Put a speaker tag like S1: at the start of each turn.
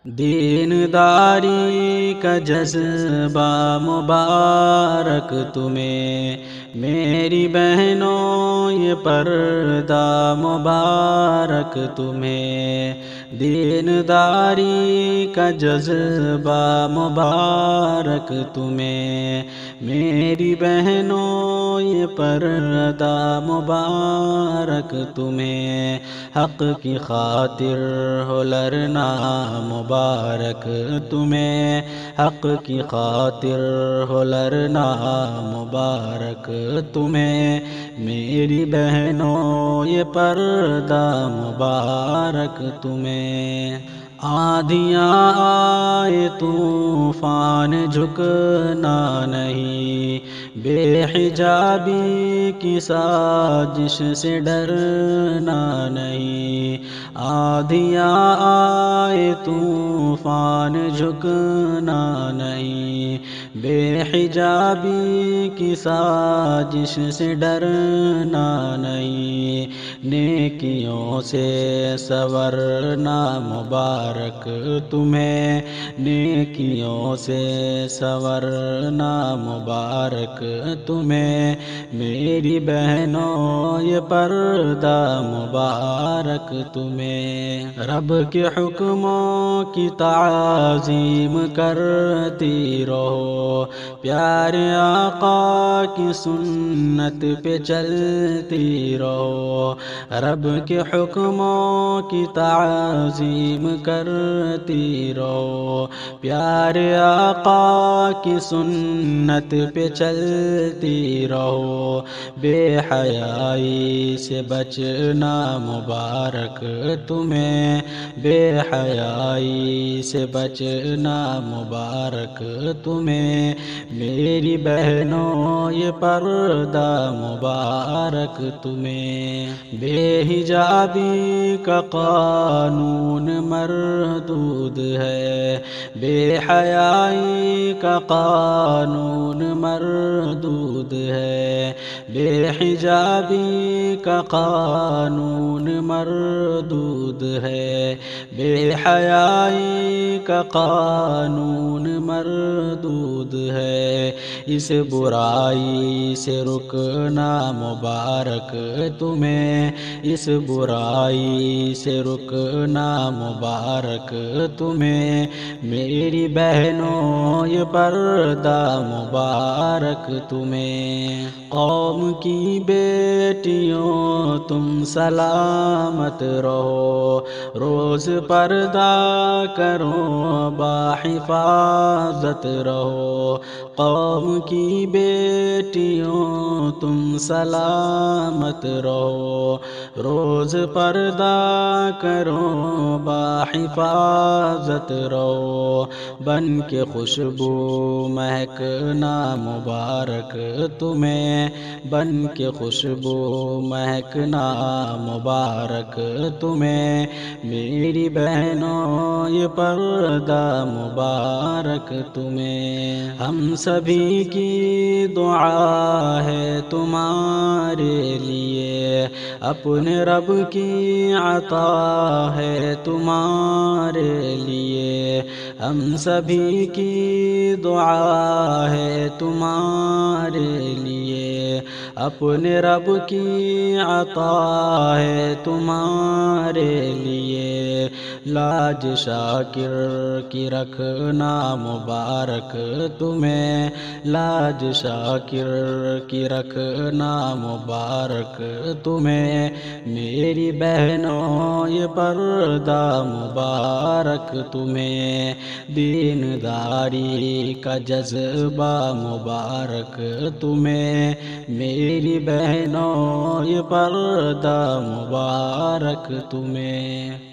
S1: دینداری کا جذبہ مبارک تمہیں میری بہنوں، یہ پردہ مبارک تمہیں، دینداری کا جذبہ مبارک تمہیں میری بہنوں، یہ پردہ مبارک تمہیں، حق کی خاطر ہو لڑنا مبارک تمہیں، حق کی خاطر ہو لڑنا مبارک تمہیں میری بہنوں، یہ پردہ مبارک تمہیں۔ آندھیاں آئے طوفان جھکنا نہیں، بے حجابی کی سازش سے ڈرنا نہیں، آندھیاں آئے طوفان جھکنا نہیں، بے حجابی کی سازش سے ڈرنا نہیں، نیکیوں سے سنورنا مبارک تمہیں، نیکیوں سے سنورنا مبارک تمہیں میری بہنوں، یہ پردہ مبارک تمہیں۔ رب کے حکموں کی تعظیم کرتی رہو، پیارے آقا کی سنت پہ چلتی رہو، رب کے حکموں کی تعظیم کرتی رہو، پیارے آقا کی سنت پہ چلتی رہو، بے حیائی سے بچنا مبارک تمہیں، بے حیائی سے بچنا مبارک تمہیں میری بہنوں، یہ پردہ مبارک تمہیں۔ بے حجابی کا قانون مردود ہے، بے حیائی کا قانون مردود ہے، بے حجابی کا قانون مردود ہے، بے حیائی کا قانون مردود ہے، اس برائی سے رکنا مبارک تمہیں، اس برائی سے رکنا مبارک تمہیں میری بہنوں، یہ پردہ مبارک تمہیں۔ قوم کی بیٹیوں تم سلامت رہو، روز پردہ کرو باحفاظت رہو، قوم کی بیٹیوں تم سلامت رہو، روز پردہ کرو باحفاظت رہو، بن کے خوشبو مہکنا مبارک تمہیں، بن کے خوشبو مہکنا مبارک تمہیں میری بہنوں، یہ پردہ مبارک تمہیں۔ ہم سبھی کی دعا ہے تمہارے لیے، اپنے رب کی عطا ہے تمہارے لیے، ہم سبھی کی دعا ہے تمہارے لیے، اپنے رب کی عطا ہے تمہارے لیے، لاج شاکر کی رکھنا مبارک تمہیں، لاج شاکر کی رکھنا مبارک تمہیں میری بہنوں، یہ پردہ مبارک تمہیں، دینداری کا جذبہ مبارک تمہیں میری بہنوں، یہ پردہ مبارک تمہیں۔